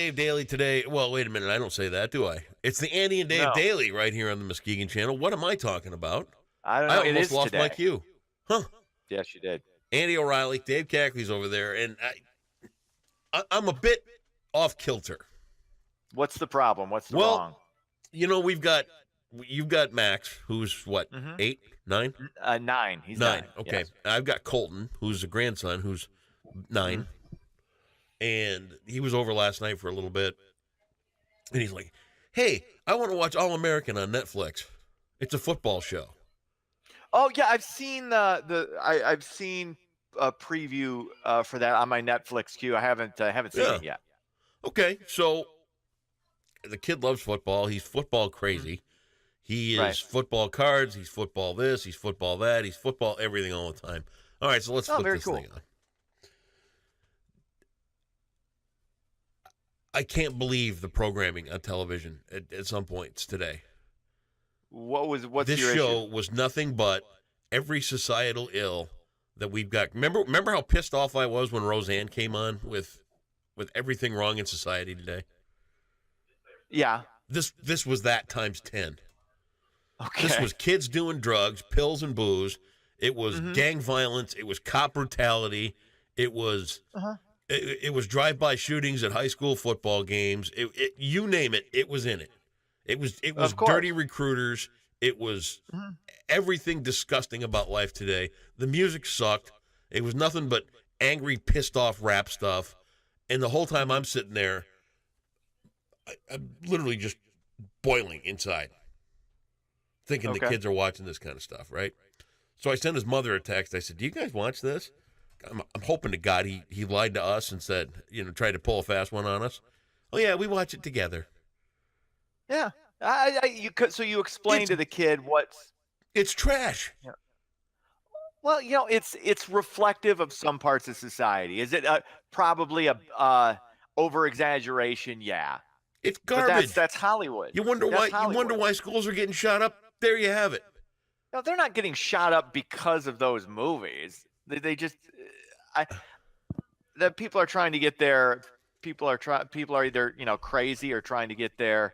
Dave Daily today. Well, wait a minute. I don't say that, do I? It's the Andy and Dave No. Daily right here on the Muskegon channel. What am I talking about? I don't know. I almost lost my cue. Huh. Yes, you did. Andy O'Reilly, Dave Cackley's over there, and I'm a bit off kilter. What's the problem? What's the wrong? You know, you've got Max, who's what, 8, 9? 9. He's 9. 9. Okay. Yes. I've got Colton, who's a grandson, who's 9. And he was over last night for a little bit. And he's like, hey, I want to watch All-American on Netflix. It's a football show. Oh yeah, I've seen I've seen a preview for that on my Netflix queue. I haven't seen it yet. Okay, so the kid loves football. He's football crazy. He is football cards. He's football this. He's football that. He's football everything all the time. All right, so let's flip this thing on. I can't believe the programming on television at some points today. What's this your show issue? was nothing but every societal ill that we've got. Remember how pissed off I was when Roseanne came on with everything wrong in society today? Yeah. This was that times 10. Okay. This was kids doing drugs, pills and booze. It was gang violence. It was cop brutality. It was it was drive-by shootings at high school football games. You name it, it was in it. It was dirty recruiters. It was everything disgusting about life today. The music sucked. It was nothing but angry, pissed off rap stuff. And the whole time I'm sitting there, I'm literally just boiling inside, thinking the kids are watching this kind of stuff, right? So I sent his mother a text. I said, do you guys watch this? I'm hoping to God he lied to us and said, tried to pull a fast one on us. Oh, yeah, we watch it together. Yeah. So you explain to the kid it's trash. Yeah. Well, it's reflective of some parts of society. Is it probably a over-exaggeration? Yeah. It's garbage. But that's Hollywood. You wonder why schools are getting shot up? There you have it. No, they're not getting shot up because of those movies. They just the people are trying to get their people are either crazy or trying to get their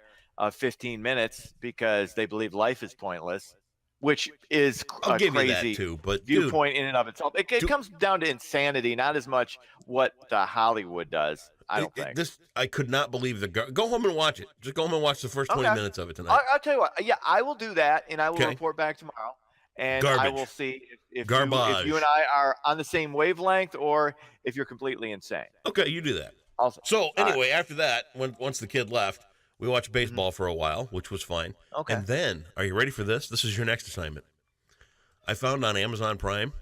15 minutes because they believe life is pointless, which is I'll a give crazy you that too, but viewpoint in and of itself. It comes down to insanity, not as much what Hollywood does. I don't think. I could not believe go home and watch it. Just go home and watch the first 20 minutes of it tonight. I'll tell you what. Yeah, I will do that, and I will report back tomorrow. And I will see if you and I are on the same wavelength or if you're completely insane. Okay, you do that. Also, so anyway, after that, once the kid left, we watched baseball for a while, which was fine. Okay. And then, are you ready for this? This is your next assignment. I found on Amazon Prime,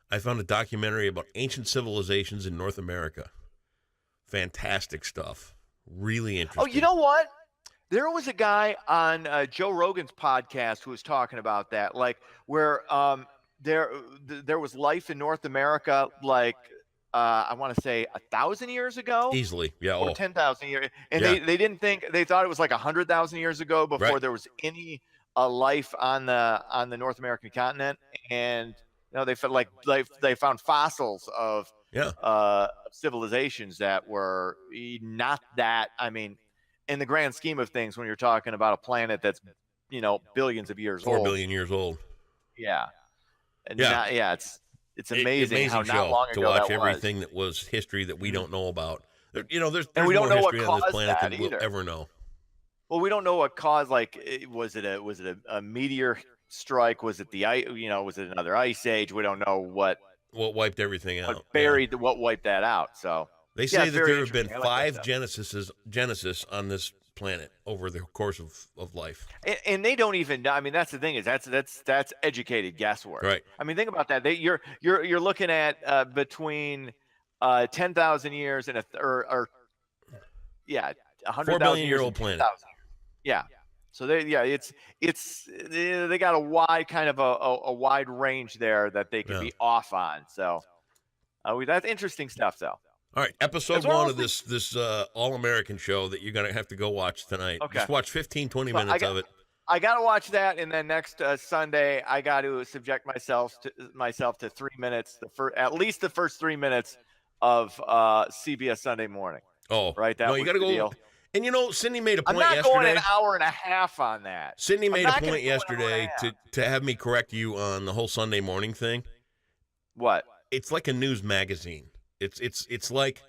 I found a documentary about ancient civilizations in North America. Fantastic stuff. Really interesting. Oh, you know what? There was a guy on Joe Rogan's podcast who was talking about that, like where there was life in North America, like I want to say 1,000 years ago, easily, yeah, or 10,000 years, and they thought it was like 100,000 years ago before there was any life on the North American continent, and they felt they found fossils of civilizations that were not that. I mean, in the grand scheme of things, when you're talking about a planet that's, billions of years old. 4 billion years old. Yeah. And it's amazing amazing how not long ago to watch that everything that was history that we don't know about. There's we don't more know what history on this caused planet that than we'll either. ever know. Well, we don't know what caused, was it a meteor strike? Was it was it another ice age? We don't know what wiped everything out. What wiped that out. So they say that there have been 5 that Genesis on this planet over the course of life. And they don't even. I mean, that's the thing is that's educated guesswork. Right. I mean, think about that. You're looking at between 10,000 years and 100,000 year old planet. Yeah. So they got a wide kind of a wide range there that they can be off on. So that's interesting stuff, though. All right, episode 1 of this All-American show that you're going to have to go watch tonight. Okay. Just watch 15, 20 minutes of it. I got to watch that, and then next Sunday, I got to subject myself to 3 minutes, at least the first 3 minutes of CBS Sunday Morning. Oh, right? That no, was you got to the go. deal. And Cindy made a I'm point not yesterday. going an hour and a half on that. Cindy made I'm a not gonna point go an hour yesterday and a half. to have me correct you on the whole Sunday morning thing. What? It's like a news magazine. It's like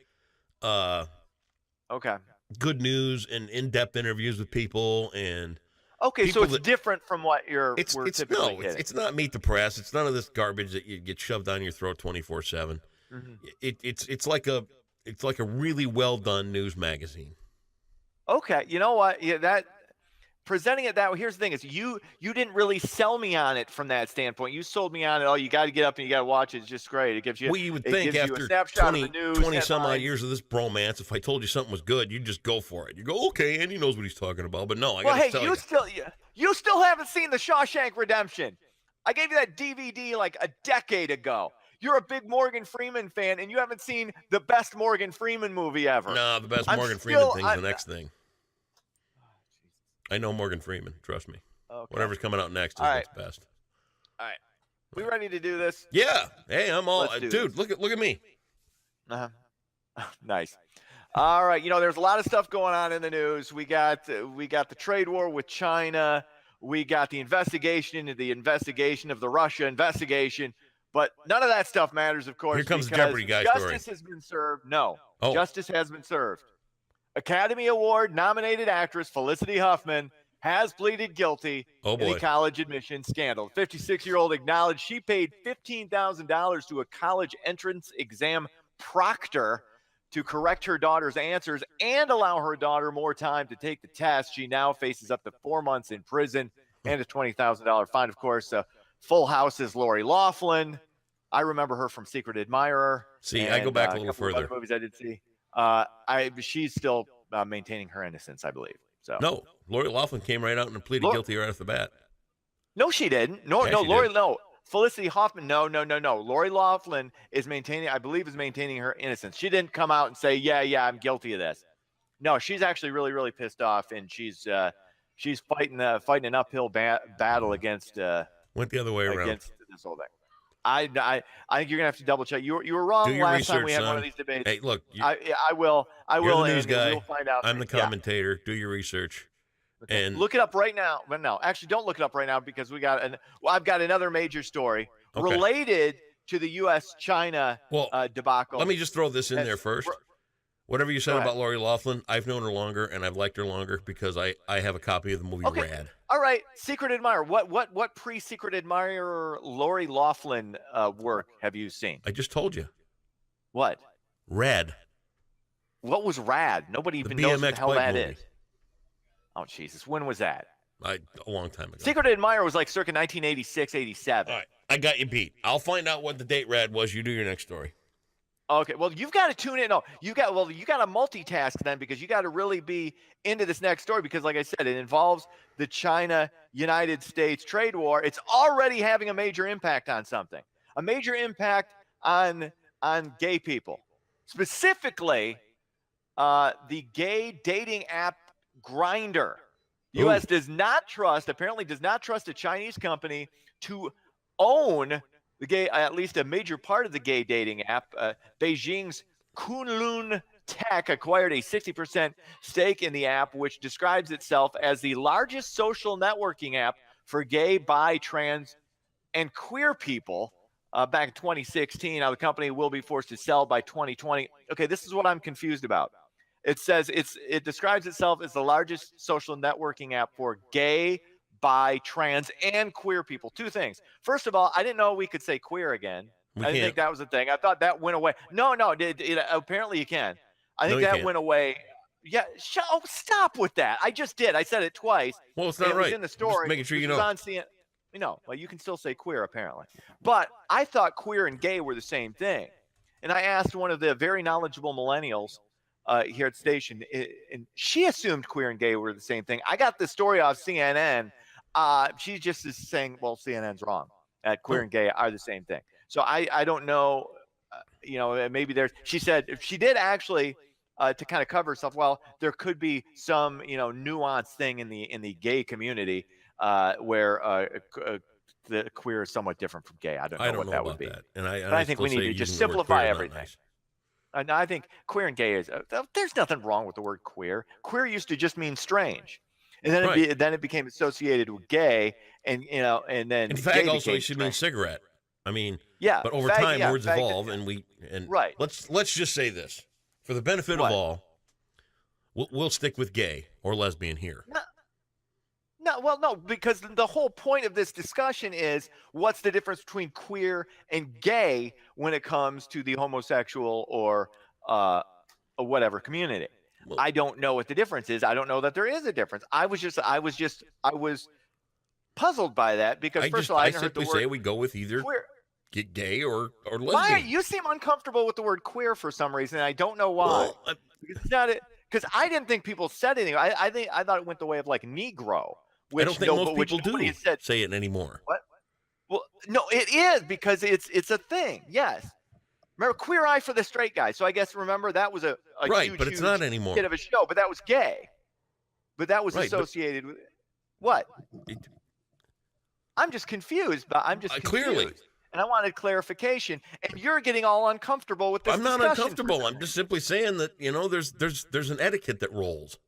Okay. good news and in-depth interviews with people and Okay, so people it's different from what we're typically getting. it's not meet the press. It's none of this garbage that you get shoved down your throat 24/7. Mm-hmm. It's like a really well done news magazine. Okay, you know what? Yeah, that presenting it that way. Here's the thing: is you didn't really sell me on it from that standpoint. You sold me on it. Oh, you got to get up and you got to watch it. It's just great. It gives you. Well, you would it think gives you a after snapshot of 20, the news, 20 some odd headlines. years of this bromance, if I told you something was good, you'd just go for it. You go, okay, Andy knows what he's talking about. But no, I got to tell you. You still haven't seen The Shawshank Redemption. I gave you that DVD like a decade ago. You're a big Morgan Freeman fan, and you haven't seen the best Morgan Freeman movie ever. No, the best Morgan Freeman thing's the next thing. I know Morgan Freeman. Trust me. Okay. Whatever's coming out next is what's best. All right. We ready to do this? Yeah. Hey, I'm all dude. This. Look at me. Nice. All right. There's a lot of stuff going on in the news. We got the trade war with China. We got the investigation into the investigation of the Russia investigation. But none of that stuff matters, of course. Here comes the Jeopardy guy story. Justice has been served. No. Oh. Justice has been served. Academy Award nominated actress Felicity Huffman has pleaded guilty in the college admission scandal. 56-year-old acknowledged she paid $15,000 to a college entrance exam proctor to correct her daughter's answers and allow her daughter more time to take the test. She now faces up to 4 months in prison and a $20,000 fine. Of course, Full House's Lori Loughlin. I remember her from Secret Admirer. See, I go back a little further. Other movies I did see. She's still maintaining her innocence, I believe. So no, Lori Loughlin came right out and pleaded guilty right off the bat. No, she didn't. No. Felicity Huffman. No. Lori Loughlin is maintaining her innocence. She didn't come out and say, yeah, I'm guilty of this. No, she's actually really, really pissed off, and she's fighting an uphill battle against. Went the other way around. Against this whole thing. I think you're gonna have to double check. You were wrong last time we had one of these debates. Hey, look, I will. You're the news guy. We'll find out. I'm the commentator. Yeah. Do your research. And look it up right now. But no, actually, don't look it up right now because I've got another major story related to the U.S.-China debacle. Let me just throw this in there first. Whatever you said about Lori Loughlin, I've known her longer and I've liked her longer because I have a copy of the movie Rad. All right, Secret Admirer. What pre-Secret Admirer Lori Loughlin work have you seen? I just told you. What? Rad. What was Rad? Nobody even knows what the hell that is. Oh, Jesus. When was that? A long time ago. Secret Admirer was like circa 1986, 87. All right. I got you beat. I'll find out what the date Rad was. You do your next story. Okay. Well, you've got to tune in. No, you got to multitask then because you got to really be into this next story because, like I said, it involves the China-United States trade war. It's already having a major impact on something, a major impact on gay people, specifically the gay dating app Grindr. U.S. apparently does not trust a Chinese company to own the gay, at least a major part of the gay dating app. Beijing's Kunlun Tech acquired a 60% stake in the app, which describes itself as the largest social networking app for gay, bi, trans, and queer people back in 2016. Now, the company will be forced to sell by 2020. Okay, this is what I'm confused about. It says it describes itself as the largest social networking app for gay, bi, trans, and queer people. Two things. First of all, I didn't know we could say queer again. I didn't think that was a thing. I thought that went away. No, apparently you can. I think that went away. Yeah, stop with that. I just did. I said it twice. Well, it's not right. It was in the story. Just making sure you know. On CNN. Well, you can still say queer apparently. But I thought queer and gay were the same thing. And I asked one of the very knowledgeable millennials here at the station, and she assumed queer and gay were the same thing. I got the story off CNN. She just is saying, well, CNN's wrong. Queer and gay are the same thing. So I don't know, maybe she said, she did actually, to kind of cover herself, well, there could be some, nuanced thing in the gay community where the queer is somewhat different from gay. I don't know what that would be. And I think we need to just simplify everything. Nice. And I think queer and gay is there's nothing wrong with the word queer. Queer used to just mean strange, and then Right. then it became associated with gay, and then And gay fag also became used to mean strange. cigarette. I mean, Yeah, but over fag, time yeah, words fag, evolve, yeah. and Right. let's just say this for the benefit What? of all, we'll stick with gay or lesbian here. No, because the whole point of this discussion is what's the difference between queer and gay when it comes to the homosexual or whatever community. Well, I don't know what the difference is. I don't know that there is a difference. I was puzzled by that because first of all, I hadn't heard the simply say word we go with either queer. get gay or Why lesbian. you seem uncomfortable with the word queer for some reason? And I don't know why. Well, Because it's not it. Because I didn't think people said anything. I thought it went the way of like Negro, which I don't think most which people nobody do said. say it anymore. What? Well, no, it is because it's a thing. Yes. Remember Queer Eye for the Straight Guy. So I guess remember that was a Right, huge, but it's huge not anymore. hit of a show, but that was gay. But that was Right, associated with what? It- I'm just confused. But I'm just confused. Clearly. And I wanted clarification. And you're getting all uncomfortable with this. I'm not discussion. uncomfortable. I'm just simply saying that there's an etiquette that rolls.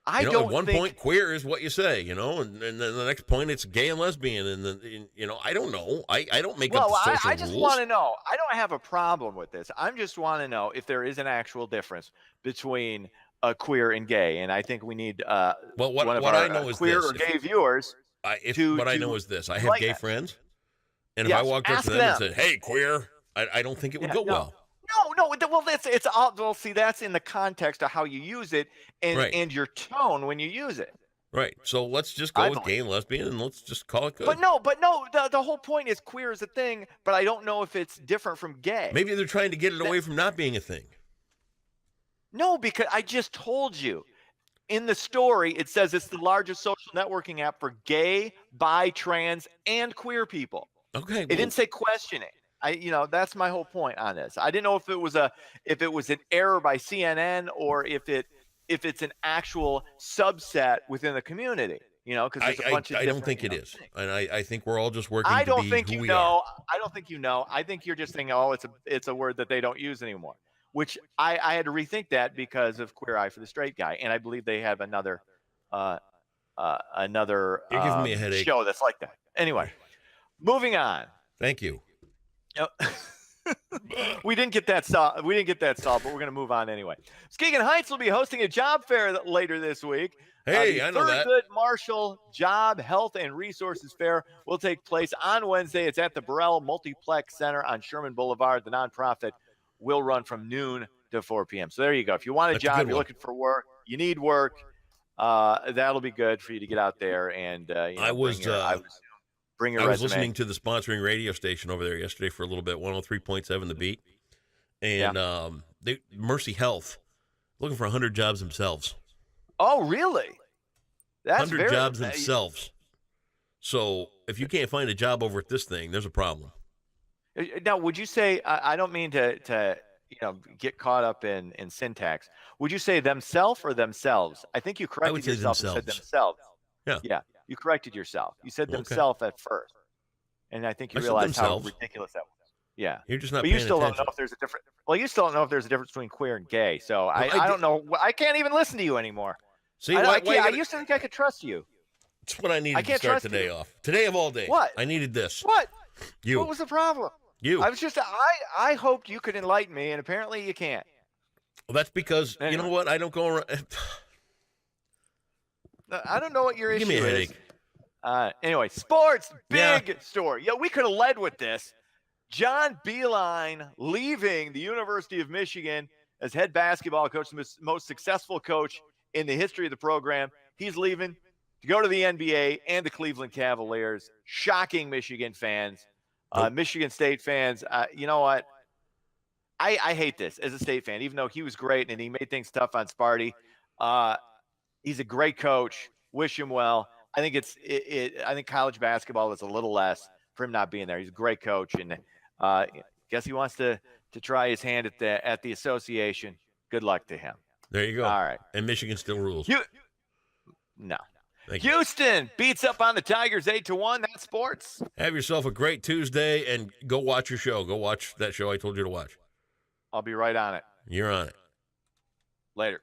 I At don't one think. point, queer is what you say, and then the next point it's gay and lesbian, and then I don't know. I don't make up Well, the social I just rules. want to know. I don't have a problem with this. I just want to know if there is an actual difference between queer and gay. And I think we need Well, what one of what our I know is queer this. or gay viewers. What I know is this. I have like gay that. friends, and Yes, if I walked up ask to them and them. said, "Hey, queer," I don't think it would Yeah, go no. well. No. Well, it's all. Well, see, that's in the context of how you use it and Right. and your tone when you use it. Right. So let's just go I with believe. gay and lesbian, and let's just call it good. But no. The whole point is queer is a thing, but I don't know if it's different from gay. Maybe they're trying to get it away from not being a thing. No, because I just told you. In the story, it says it's the largest social networking app for gay, bi, trans, and queer people. Okay. It didn't say questioning. That's my whole point on this. I didn't know if it was an error by CNN or if it's an actual subset within the community. Because there's a bunch of. I don't think it is, and I think we're all just working. I to don't be think who you we know. are. I don't think you know. I think you're just thinking, oh, it's a word that they don't use anymore. Which I had to rethink that because of Queer Eye for the Straight Guy, and I believe they have another You're giving me a headache. show that's like that. Anyway, moving on. Thank you. We didn't get that solved, but we're going to move on anyway. Muskegon Heights will be hosting a job fair later this week. Hey, The I know that. Thurgood Marshall Job, Health, and Resources Fair will take place on Wednesday. It's at the Burrell Multiplex Center on Sherman Boulevard. The nonprofit will run from noon to 4 p.m. So there you go. If you want a That's a job, good you're one. looking for work, you need work, that'll be good for you to get out there and bring your I was resume. listening to the sponsoring radio station over there yesterday for a little bit, 103.7 The Beat, and Mercy Health looking for 100 jobs themselves. Oh, really? That's 100 jobs themselves. So if you can't find a job over at this thing, there's a problem. Now, would you say, I don't mean to get caught up in syntax. Would you say themselves or themselves? I think you corrected say yourself and said themselves. themselves. Yeah. You corrected yourself. You said Okay. themselves at first. And I think you I said realized how themselves. ridiculous that was. Yeah. You're just not But you paying still attention. don't know if there's a difference. Well, you still don't know if there's a difference between queer and gay. So I I don't know. I can't even listen to you anymore. See, I used to think I could trust you. That's what I needed to can't start trust today you. off. Today of all days. What? I needed this. What? You. What was the problem? You. I was just I hoped you could enlighten me, and apparently you can't. Well, that's because, you Anyway. know what? I don't go around. I don't know what your Give issue me a is. headache. Anyway, sports, Yeah. big story. Yeah, we could have led with this. John Bielein leaving the University of Michigan as head basketball coach, the most successful coach in the history of the program. He's leaving to go to the NBA and the Cleveland Cavaliers. Shocking Michigan fans, Nope. Michigan State fans. You know what? I hate this as a State fan, even though he was great and he made things tough on Sparty. He's a great coach. Wish him well. I think I think college basketball is a little less for him not being there. He's a great coach, and guess he wants to try his hand at the association. Good luck to him. There you go. All right. And Michigan still rules. No. Thank you. Houston beats up on the Tigers 8-1. That's sports. Have yourself a great Tuesday and go watch your show. Go watch that show I told you to watch. I'll be right on it. You're on it. Later.